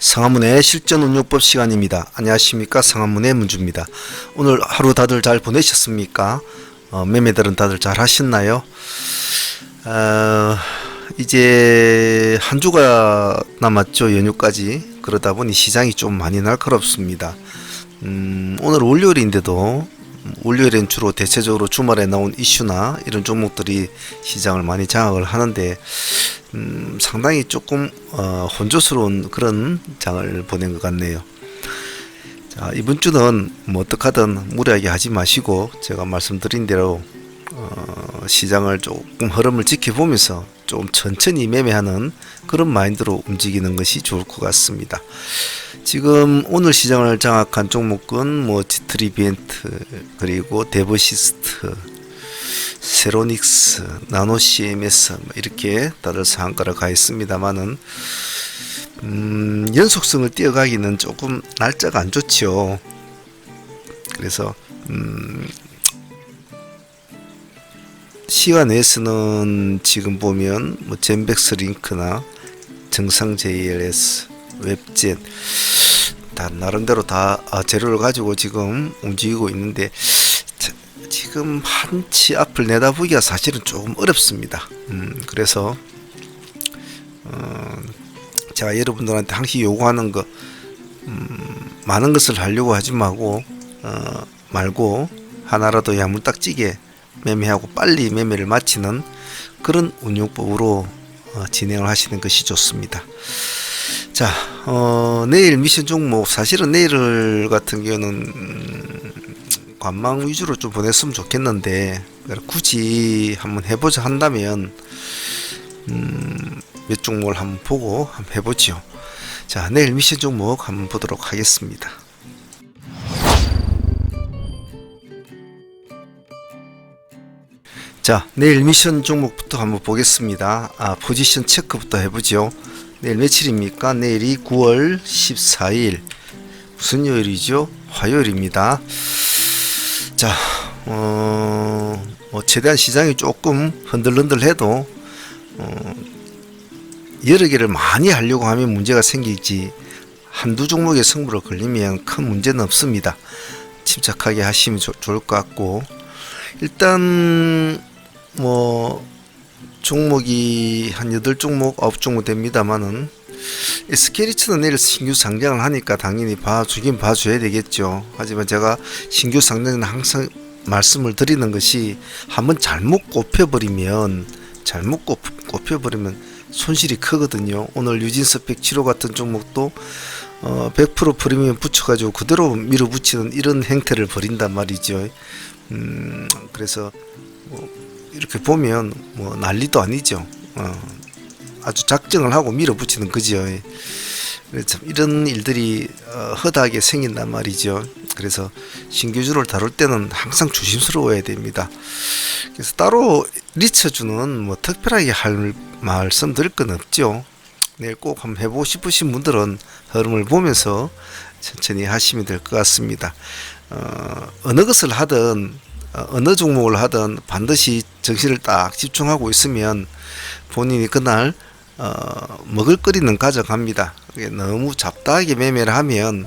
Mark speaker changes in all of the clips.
Speaker 1: 상한문의 실전운용법 시간입니다. 안녕하십니까, 상한문의 문주입니다. 오늘 하루 다들 잘 보내셨습니까? 매매들은 다들 잘 하셨나요? 이제 한 주가 남았죠, 연휴까지. 그러다 보니 시장이 좀 많이 날카롭습니다. 오늘 월요일인데도 월요일엔 주로 대체적으로 주말에 나온 이슈나 이런 종목들이 시장을 많이 장악을 하는데 상당히 조금 혼조스러운 그런 장을 보낸 것 같네요. 자, 이번 주는 뭐 어떡하든 무리하게 하지 마시고 제가 말씀드린 대로 시장을 조금 흐름을 지켜보면서 좀 천천히 매매하는 그런 마인드로 움직이는 것이 좋을 것 같습니다. 지금 오늘 시장을 장악한 종목은 뭐 지트리비엔트, 그리고 데버시스트, 세로닉스, 나노 CMS 이렇게 다들 상한가를 가 있습니다만은 연속성을 띄어가기는 조금 날짜가 안 좋죠. 그래서 시간 내에서는 지금 보면 뭐 젠백스링크나 정상 JLS, 웹젠 다 나름대로 다 재료를 가지고 지금 움직이고 있는데 지금 한치 앞을 내다보기가 사실은 조금 어렵습니다. 그래서 제가 여러분들한테 항상 요구하는 거 많은 것을 하려고 하지 말고 하나라도 야물딱지게 매매하고 빨리 매매를 마치는 그런 운용법으로 진행을 하시는 것이 좋습니다. 자, 내일 미션 종목, 사실은 내일 같은 경우는 관망 위주로 좀 보냈으면 좋겠는데 굳이 한번 해보자 한다면 몇 종목을 한번 보고 한번 해보죠. 자, 내일 미션 종목 한번 보도록 하겠습니다. 자, 내일 미션 종목부터 한번 보겠습니다. 포지션 체크부터 해보죠. 내일 며칠입니까? 내일이 9월 14일 무슨 요일이죠? 화요일입니다. 자, 최대한 시장이 조금 흔들흔들해도 여러 개를 많이 하려고 하면 문제가 생기지 한두 종목의 승부를 걸리면 큰 문제는 없습니다. 침착하게 하시면 좋을 것 같고, 일단 뭐 종목이 한 8종목, 9종목 됩니다만은 SK리츠는 내일 신규 상장을 하니까 당연히 봐주긴 봐줘야 되겠죠. 하지만 제가 신규 상장은 항상 말씀을 드리는 것이 한번 잘못 꼽혀버리면 손실이 크거든요. 오늘 유진스펙 7호 같은 종목도 100% 프리미엄 붙여가지고 그대로 밀어붙이는 이런 행태를 벌인단 말이죠. 그래서 이렇게 보면 뭐 난리도 아니죠. 아주 작정을 하고 밀어붙이는 거죠. 참 이런 일들이 허다하게 생긴단 말이죠. 그래서 신규주를 다룰 때는 항상 조심스러워야 됩니다. 그래서 따로 리처주는 뭐 특별하게 할 말씀 드릴 건 없죠. 내일 꼭 한번 해보고 싶으신 분들은 흐름을 보면서 천천히 하시면 될 것 같습니다. 어느 것을 하든 어느 종목을 하든 반드시 정신을 딱 집중하고 있으면 본인이 그날 먹을거리는 가져갑니다. 너무 잡다하게 매매를 하면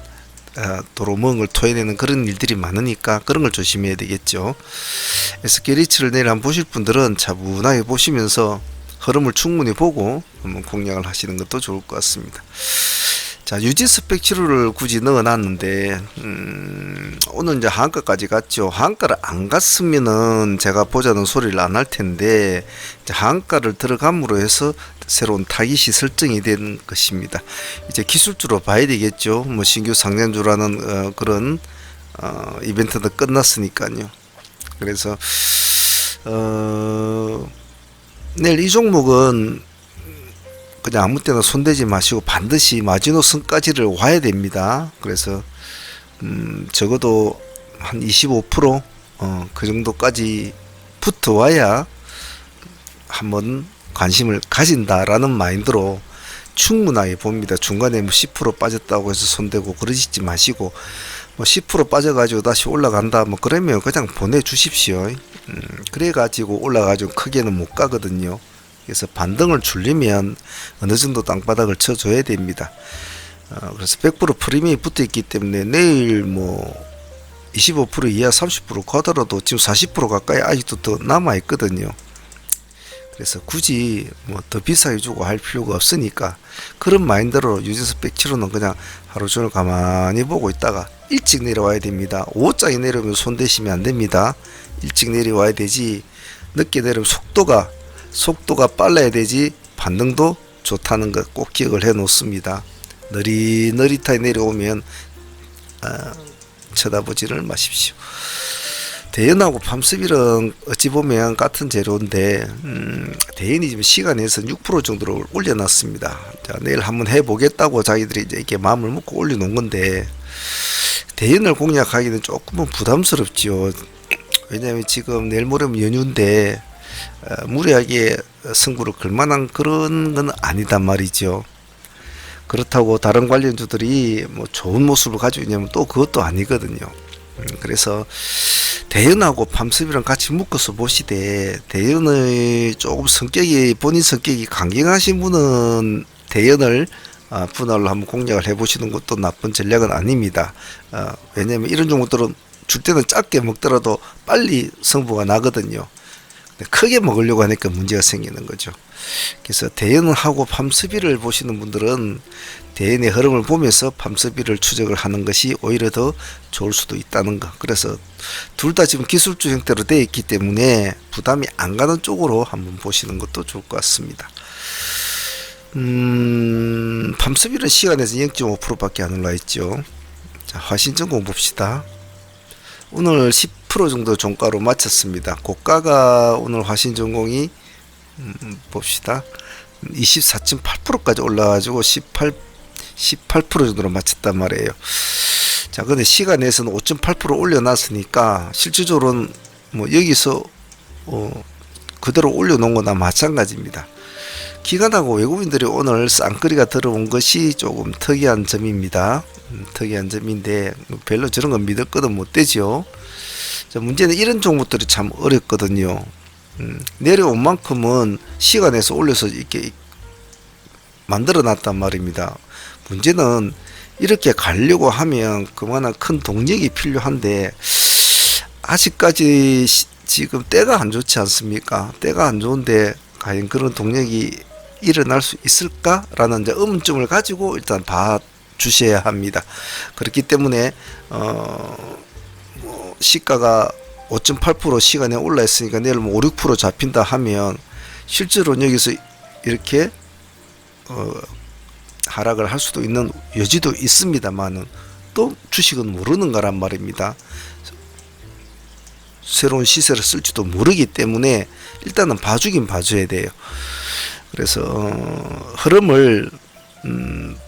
Speaker 1: 도로 먹은 걸 토해내는 그런 일들이 많으니까 그런 걸 조심해야 되겠죠. SK리츠를 내일 한번 보실 분들은 차분하게 보시면서 흐름을 충분히 보고 한번 공략을 하시는 것도 좋을 것 같습니다. 자, 유진스펙 치료를 굳이 넣어놨는데 오늘 이제 하한가까지 갔죠. 하한가를 안 갔으면은 제가 보자는 소리를 안 할 텐데 이제 하한가를 들어감으로 해서 새로운 타깃이 설정이 된 것입니다. 이제 기술주로 봐야 되겠죠. 뭐 신규 상장주라는 그런 이벤트도 끝났으니까요. 그래서 내일 이 종목은 그냥 아무 때나 손대지 마시고 반드시 마지노선까지를 와야 됩니다. 그래서 적어도 한 25% 그 정도까지 붙어 와야 한번 관심을 가진다라는 마인드로 충분하게 봅니다. 중간에 뭐 10% 빠졌다고 해서 손대고 그러시지 마시고 뭐 10% 빠져가지고 다시 올라간다 뭐 그러면 그냥 보내주십시오. 그래가지고 올라가지고 크게는 못 가거든요. 그래서 반등을 줄리면 어느 정도 땅바닥을 쳐줘야 됩니다. 그래서 100% 프리미엄이 붙어 있기 때문에 내일 뭐 25% 이하 30% 가더라도 지금 40% 가까이 아직도 더 남아 있거든요. 그래서 굳이 뭐 더 비싸게 주고 할 필요가 없으니까 그런 마인드로 유진스펙 7호는 그냥 하루 종일 가만히 보고 있다가 일찍 내려와야 됩니다. 5장이 내려오면 손 대시면 안 됩니다. 일찍 내려와야 되지, 늦게 내려오면 속도가 빨라야 되지, 반등도 좋다는 것 꼭 기억을 해 놓습니다. 느릿느릿하게 내려오면 쳐다보지를 마십시오. 대연하고 팜스빌은 어찌 보면 같은 재료인데 대연이 지금 시간에서 6% 정도로 올려놨습니다. 자, 내일 한번 해보겠다고 자기들이 이제 이렇게 마음을 먹고 올려놓은 건데 대연을 공략하기는 조금은 부담스럽죠. 왜냐하면 지금 내일 모레면 연휴인데 무리하게 승부를 걸만한 그런 건 아니단 말이죠. 그렇다고 다른 관련주들이 뭐 좋은 모습을 가지고 있냐면 또 그것도 아니거든요. 그래서 대연하고 팜스비랑 같이 묶어서 보시되, 대연의 조금 본인 성격이 강경하신 분은 대연을 분할로 한번 공략을 해보시는 것도 나쁜 전략은 아닙니다. 왜냐하면 이런 종목들은 줄 때는 작게 먹더라도 빨리 승부가 나거든요. 크게 먹으려고 하니까 문제가 생기는 거죠. 그래서 대연하고 팜스비를 보시는 분들은 대연의 흐름을 보면서 팜스비를 추적을 하는 것이 오히려 더 좋을 수도 있다는 거. 그래서 둘 다 지금 기술주 형태로 되어 있기 때문에 부담이 안 가는 쪽으로 한번 보시는 것도 좋을 것 같습니다. 팜스비는 시간에서 0.5%밖에 안 올라 있죠. 자, 화신전공 봅시다. 오늘 10% 정도 종가로 마쳤습니다. 고가가 오늘 화신전공이 봅시다. 24.8%까지 올라가지고 18% 정도로 마쳤단 말이에요. 자, 근데 시간에서는 5.8% 올려놨으니까 실질적으로는 뭐 여기서 그대로 올려놓은 거나 마찬가지입니다. 기관하고 외국인들이 오늘 쌍끌이가 들어온 것이 조금 특이한 점입니다. 특이한 점인데 별로 저런 거 믿을 거는 못 되죠. 자, 문제는 이런 종목들이 참 어렵거든요. 내려온 만큼은 시간에서 올려서 이렇게 만들어 놨단 말입니다. 문제는 이렇게 가려고 하면 그만한 큰 동력이 필요한데 아직까지 지금 때가 안 좋지 않습니까? 때가 안 좋은데 과연 그런 동력이 일어날 수 있을까라는 이제 의문점을 가지고 일단 봐 주셔야 합니다. 그렇기 때문에 시가가 5.8% 시간에 올라 있으니까 내일 뭐 5, 6% 잡힌다 하면 실제로 여기서 이렇게 하락을 할 수도 있는 여지도 있습니다만은 또 주식은 모르는 거란 말입니다. 새로운 시세를 쓸지도 모르기 때문에 일단은 봐주긴 봐줘야 돼요. 그래서 흐름을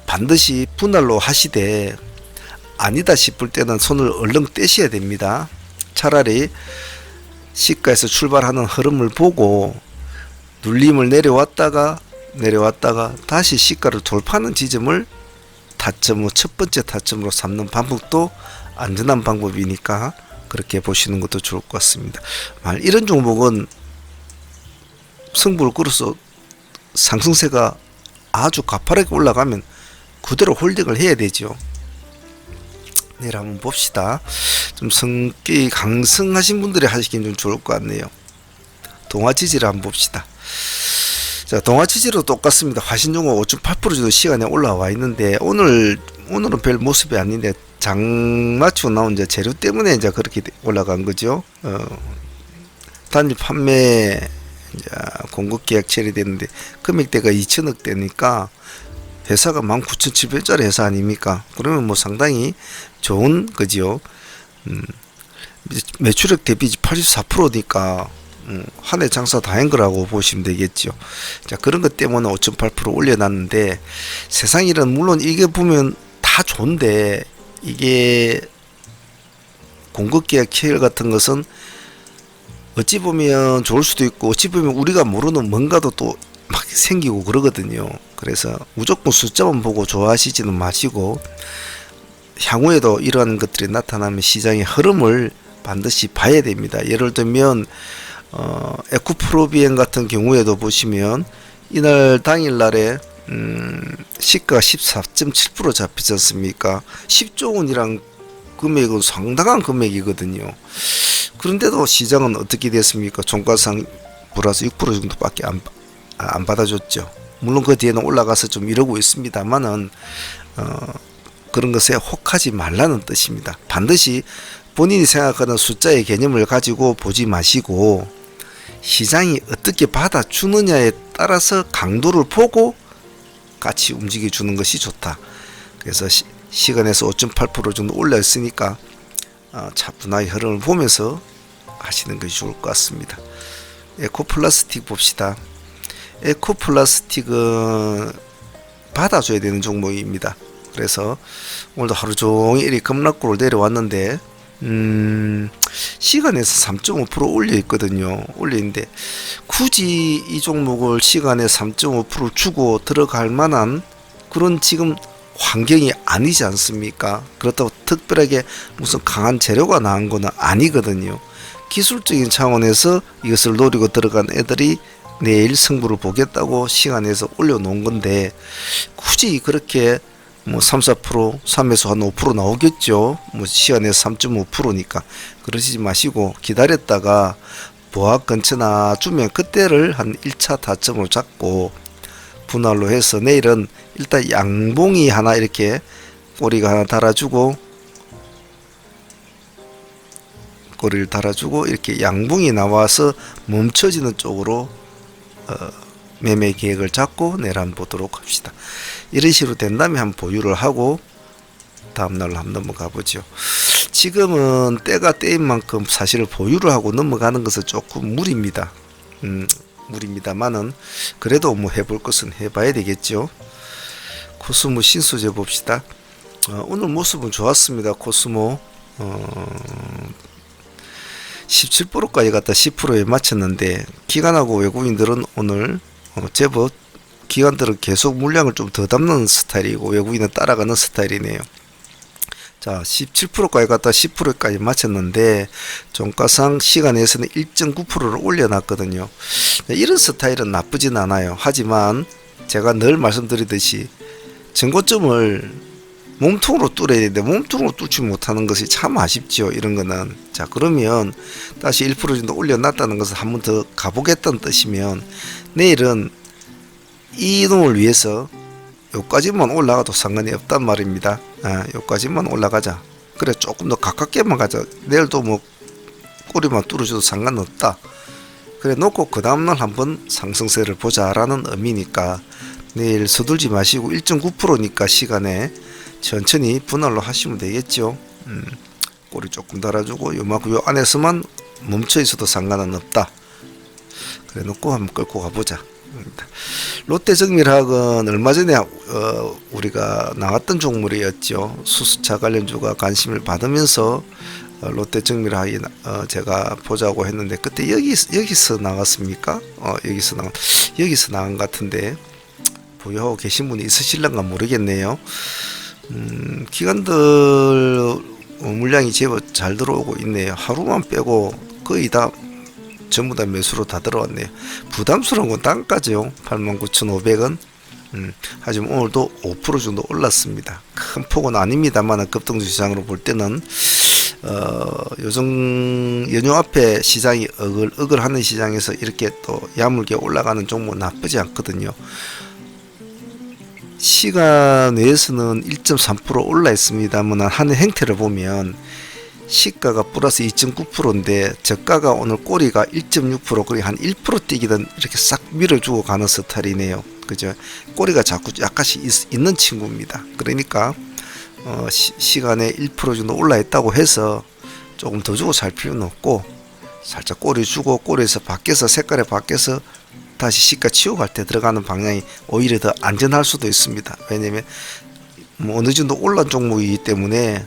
Speaker 1: 반드시 분할로 하시되 아니다 싶을 때는 손을 얼른 떼셔야 됩니다. 차라리 시가에서 출발하는 흐름을 보고 눌림을 내려왔다가 다시 시가를 돌파하는 지점을 타점으로 첫 번째 타점으로 삼는 방법도 안전한 방법이니까 그렇게 보시는 것도 좋을 것 같습니다. 만약 이런 종목은 승부를 끌어서 상승세가 아주 가파르게 올라가면 그대로 홀딩을 해야 되죠. 내일 한번 봅시다. 좀 성격이 강성하신 분들이 하시기는 좀 좋을 것 같네요. 동아지지를 한번 봅시다. 자, 동아지지로 똑같습니다. 화신종목 5.8% 정도 시간에 올라와 있는데 오늘은 별 모습이 아닌데 장 맞추고 나온 이제 재료 때문에 이제 그렇게 올라간 거죠. 단일 판매 이제 공급 계약 처리됐는데 금액대가 2천억 대니까 회사가 19,700짜리 회사 아닙니까? 그러면 뭐 상당히 좋은 거지요. 매출액 대비 84%니까 한 해 장사 다 한 거라고 보시면 되겠죠. 자, 그런 것 때문에 5.8% 올려놨는데 세상 일은 물론 이게 보면 다 좋은데 이게 공급계약 체결 같은 것은 어찌 보면 좋을 수도 있고 어찌 보면 우리가 모르는 뭔가도 또 막 생기고 그러거든요. 그래서 무조건 숫자만 보고 좋아하시지는 마시고 향후에도 이러한 것들이 나타나면 시장의 흐름을 반드시 봐야 됩니다. 예를 들면 에쿠프로비엔 같은 경우에도 보시면 이날 당일날에 시가가 14.7% 잡히지 않습니까? 10조 원이란 금액은 상당한 금액이거든요. 그런데도 시장은 어떻게 됐습니까? 종가상 플러스 6% 정도밖에 안 받아줬죠. 물론 그 뒤에는 올라가서 좀 이러고 있습니다만은 그런 것에 혹하지 말라는 뜻입니다. 반드시 본인이 생각하는 숫자의 개념을 가지고 보지 마시고 시장이 어떻게 받아주느냐에 따라서 강도를 보고 같이 움직여 주는 것이 좋다. 그래서 시간에서 5.8% 정도 올라 있으니까 차분하게 흐름을 보면서 하시는 것이 좋을 것 같습니다. 에코플라스틱 봅시다. 에코플라스틱은 받아줘야 되는 종목입니다. 그래서 오늘도 하루 종일 급락으로 내려왔는데 시간에서 3.5% 올려 있거든요. 올려 있는데 굳이 이 종목을 시간에 3.5% 주고 들어갈 만한 그런 지금 환경이 아니지 않습니까? 그렇다고 특별하게 무슨 강한 재료가 나온 건 아니거든요. 기술적인 차원에서 이것을 노리고 들어간 애들이 내일 승부를 보겠다고 시간에서 올려놓은 건데 굳이 그렇게 뭐 3, 4%, 3에서 한 5% 나오겠죠. 뭐 시간에서 3.5%니까 그러시지 마시고 기다렸다가 보합 근처나 주면 그때를 한 1차 타점으로 잡고 분할로 해서 내일은 일단 양봉이 하나 이렇게 꼬리가 하나 달아주고 꼬리를 달아주고 이렇게 양봉이 나와서 멈춰지는 쪽으로 매매 계획을 잡고 내일 한번 보도록 합시다. 이런 식으로 된다면 한번 보유를 하고 다음날로 한번 넘어가 보죠. 지금은 때가 때인 만큼 사실 보유를 하고 넘어가는 것은 조금 무리입니다. 무리입니다만은 그래도 뭐 해볼 것은 해봐야 되겠죠. 코스모 신소재 봅시다. 오늘 모습은 좋았습니다. 코스모 17%까지 갔다 10%에 맞췄는데 기관하고 외국인들은 오늘 제법 기관들은 계속 물량을 좀 더 담는 스타일이고 외국인은 따라가는 스타일이네요. 자, 17%까지 갔다 10%까지 맞췄는데 종가상 시간에서는 1.9%를 올려놨거든요. 이런 스타일은 나쁘진 않아요. 하지만 제가 늘 말씀드리듯이 전고점을 몸통으로 뚫어야 되는데 몸통으로 뚫지 못하는 것이 참 아쉽죠. 이런 거는. 자, 그러면 다시 1% 정도 올려놨다는 것을 한 번 더 가보겠다는 뜻이면 내일은 이 놈을 위해서 요까지만 올라가도 상관이 없단 말입니다. 요까지만 올라가자. 그래, 조금 더 가깝게만 가자. 내일도 뭐 꼬리만 뚫어줘도 상관없다. 그래 놓고 그 다음날 한번 상승세를 보자라는 의미니까 내일 서둘지 마시고 1.9%니까 시간에 천천히 분할로 하시면 되겠죠. 꼬리 조금 달아주고 요만큼 요 안에서만 멈춰 있어도 상관은 없다. 그래 놓고 한번 끌고 가보자. 롯데정밀화학은 얼마 전에 우리가 나왔던 종목이었죠. 수소차 관련주가 관심을 받으면서 롯데정밀화학이 제가 보자고 했는데 그때 여기서 나갔습니까? 여기서 나간 것 같은데 보유하고 계신 분이 있으실런가 모르겠네요. 기관들 물량이 제법 잘 들어오고 있네요. 하루만 빼고 거의 다 전부 다 매수로 다 들어왔네요. 부담스러운 건 단가죠. 89,500원. 하지만 오늘도 5% 정도 올랐습니다. 큰 폭은 아닙니다만 급등주 시장으로 볼 때는 요즘 연휴 앞에 시장이 어글어글하는 시장에서 이렇게 또 야물게 올라가는 종목 나쁘지 않거든요. 시간 내에서는 1.3% 올라 있습니다만 하는 행태를 보면 시가가 플러스 2.9%인데 저가가 오늘 꼬리가 1.6% 거의 한 1% 뛰기든 이렇게 싹 밀어주고 가는 스타일이네요. 그죠? 꼬리가 자꾸 약간씩 있는 친구입니다. 그러니까 시간에 1% 정도 올라 있다고 해서 조금 더 주고 살 필요는 없고 살짝 꼬리 주고 꼬리에서 밖에서 색깔에 밖에서 다시 시가 치고 갈 때 들어가는 방향이 오히려 더 안전할 수도 있습니다. 왜냐면 뭐 어느 정도 올란 종목이기 때문에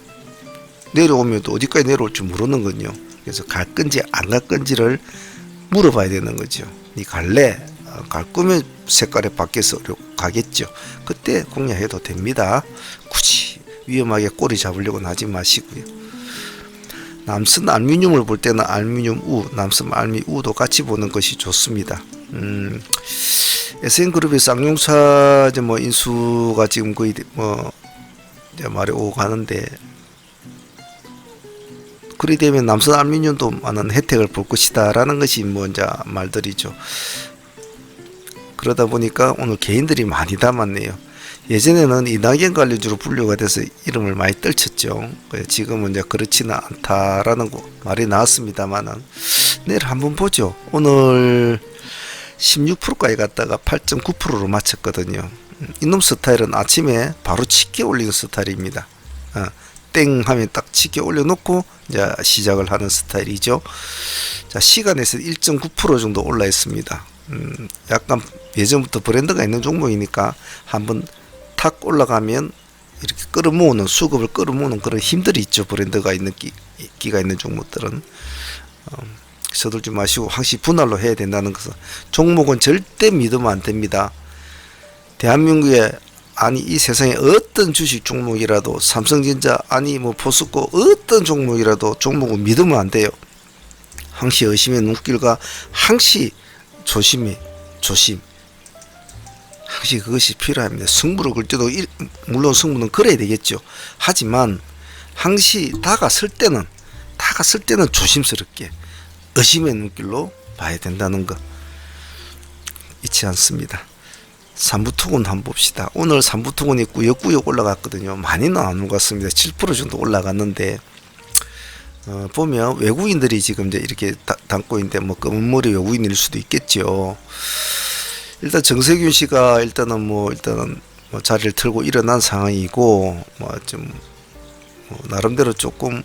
Speaker 1: 내려오면 또 어디까지 내려올지 모르는군요. 그래서 갈 건지 안 갈 건지를 물어봐야 되는 거죠. 니 갈래? 갈 거면 색깔에 밖에서 가겠죠. 그때 공략해도 됩니다. 굳이 위험하게 꼬리 잡으려고는 하지 마시고요. 남선 알루미늄을 볼 때는 알루미늄 우, 남선 알미 우도 같이 보는 것이 좋습니다. SN그룹의 쌍용차 이제 뭐 인수가 지금 거의 뭐 이제 말이 오고 가는데, 그리 되면 남선 알루미늄도 많은 혜택을 볼 것이다라는 것이 뭐 이제 말들이죠. 그러다 보니까 오늘 개인들이 많이 담았네요. 예전에는 이낙연 관련주로 분류가 돼서 이름을 많이 떨쳤죠. 지금은 이제 그렇지는 않다라는 말이 나왔습니다만은, 내일 한번 보죠. 오늘 16%까지 갔다가 8.9%로 마쳤거든요. 이놈 스타일은 아침에 바로 치게 올리는 스타일입니다. 땡 하면 딱 치게 올려놓고 이제 시작을 하는 스타일이죠. 자, 시간에서 1.9% 정도 올라 있습니다. 약간 예전부터 브랜드가 있는 종목이니까 한번 탁 올라가면 이렇게 끌어모으는, 수급을 끌어모으는 그런 힘들이 있죠. 브랜드가 있는 기가 있는 종목들은. 서둘지 마시고 항시 분할로 해야 된다는 것은, 종목은 절대 믿으면 안 됩니다. 대한민국에, 아니 이 세상에 어떤 주식 종목이라도, 삼성전자 아니 뭐 포스코 어떤 종목이라도 종목은 믿으면 안 돼요. 항시 의심의 눈길과 항시 조심, 항시 그것이 필요합니다. 승부를 걸 때도 물론 승부는 걸어야 되겠죠. 하지만 항시 다가설 때는 조심스럽게 의심의 눈길로 봐야 된다는 거 잊지 않습니다. 삼부토군 한번 봅시다. 오늘 삼부토군이 꾸역꾸역 올라갔거든요. 많이는 안 올랐습니다. 7% 정도 올라갔는데, 보면 외국인들이 지금 이제 이렇게 담고 있는데, 뭐 검은 머리 외국인일 수도 있겠죠. 일단 정세균 씨가 일단은 뭐 자리를 틀고 일어난 상황이고, 나름대로 조금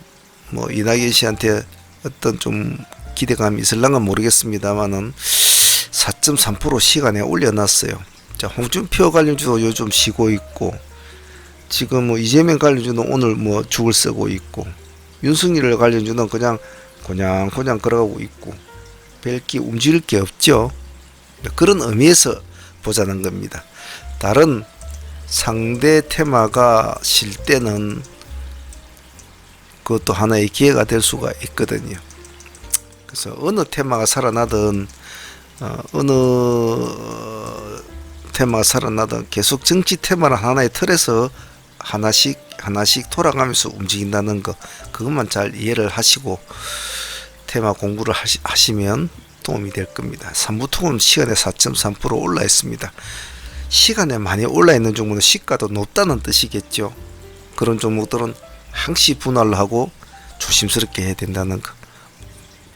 Speaker 1: 이낙연 씨한테 어떤 좀 기대감이 있을랑은 모르겠습니다만은 4.3% 시간에 올려놨어요. 자, 홍준표 관련주도 요즘 쉬고 있고, 지금 이재명 관련주는 오늘 죽을 쓰고 있고, 윤석열 관련주는 그냥 걸어가고 있고, 별게 움직일 게 없죠. 그런 의미에서 보자는 겁니다. 다른 상대 테마가 쉴 때는 그것도 하나의 기회가 될 수가 있거든요. 그래서 어느 테마가 살아나든 계속 정치 테마는 하나의 틀에서 하나씩 돌아가면서 움직인다는 거, 그것만 잘 이해를 하시고 테마 공부를 하시면 도움이 될 겁니다. 삼부통은 시간에 4.3% 올라 있습니다. 시간에 많이 올라 있는 종목은 시가도 높다는 뜻이겠죠. 그런 종목들은 항시 분할을 하고 조심스럽게 해야 된다는 거.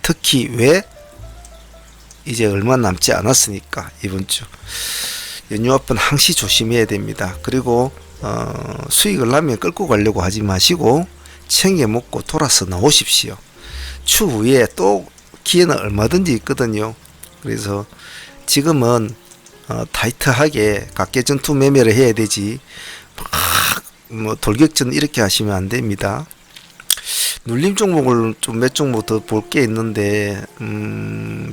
Speaker 1: 특히 왜 이제 얼마 남지 않았으니까 이번 주 연휴 앞은 항시 조심해야 됩니다. 그리고 수익을 나면 끌고 가려고 하지 마시고 챙겨 먹고 돌아서 나오십시오. 추후에 또 기회는 얼마든지 있거든요. 그래서 지금은 타이트하게 각계전투 매매를 해야 되지, 돌격전 이렇게 하시면 안 됩니다. 눌림 종목을 좀 몇 종목 더 볼 게 있는데,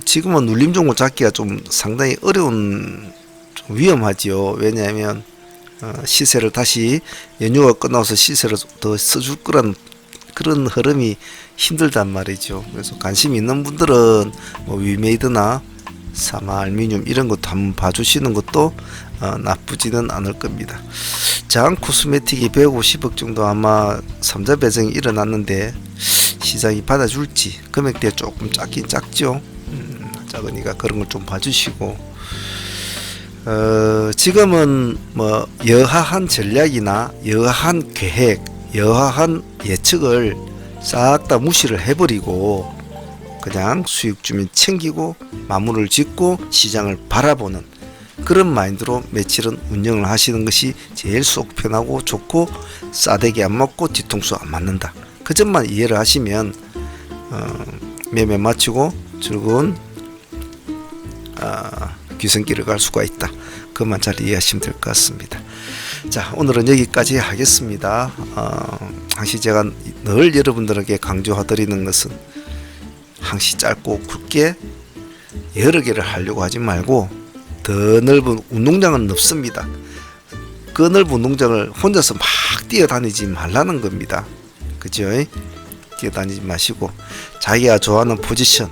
Speaker 1: 지금은 눌림 종목 잡기가 좀 상당히 어려운, 좀 위험하지요. 왜냐하면 시세를 다시 연휴가 끝나서 시세를 더 써줄 거란 그런 흐름이 힘들단 말이죠. 그래서 관심 있는 분들은 위메이드나 사마 알루미늄 이런 것도 한번 봐주시는 것도 나쁘지는 않을 겁니다. 장 코스메틱이 150억 정도 아마 3자 배정이 일어났는데 시장이 받아줄지, 금액대 조금 작긴 작죠. 작으니까 그런 걸 좀 봐주시고, 지금은 여하한 전략이나 여하한 계획, 여하한 예측을 싹 다 무시를 해버리고 그냥 수익 주면 챙기고 마무리를 짓고 시장을 바라보는 그런 마인드로 며칠은 운영을 하시는 것이 제일 속 편하고 좋고, 싸대기 안 맞고 뒤통수 안 맞는다. 그 점만 이해를 하시면 매매 마치고 즐거운 귀성길을 갈 수가 있다. 그것만 잘 이해하시면 될 것 같습니다. 자, 오늘은 여기까지 하겠습니다. 항시 제가 늘 여러분들에게 강조해드리는 것은 항시 짧고 굵게 여러 개를 하려고 하지 말고, 더 넓은 운동장은 없습니다. 그 넓은 운동장을 혼자서 막 뛰어다니지 말라는 겁니다. 그죠? 뛰어다니지 마시고 자기가 좋아하는 포지션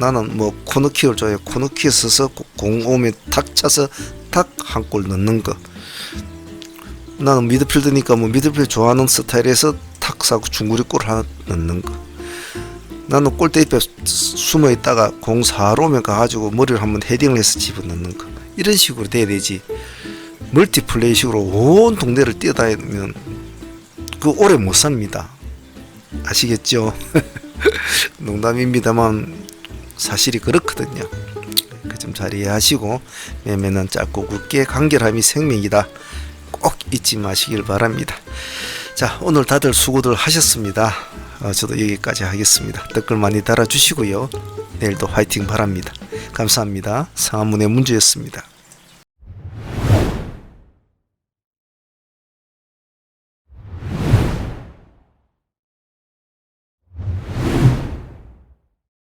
Speaker 1: 나는 뭐 코너킥을 좋아해. 코너킥 써서 공 오면 탁 차서 탁 한 골 넣는 거. 나는 미드필드니까 뭐 미드필드 좋아하는 스타일에서 탁 사고 중거리 골 하나 넣는 거. 나는 골대 옆에 숨어 있다가 공 사로 오면 가가지고 머리를 한번 헤딩을 해서 집어넣는 거. 이런 식으로 돼야 되지. 멀티플레이식으로 온 동네를 뛰어다니면 그 오래 못 삽니다. 아시겠죠? 농담입니다만 사실이 그렇거든요. 그 점 잘 이해하시고, 매매는 짧고 굵게 간결함이 생명이다. 꼭 잊지 마시길 바랍니다. 자, 오늘 다들 수고들 하셨습니다. 저도 여기까지 하겠습니다. 댓글 많이 달아주시고요. 내일도 화이팅 바랍니다. 감사합니다. 상한문의 문주였습니다.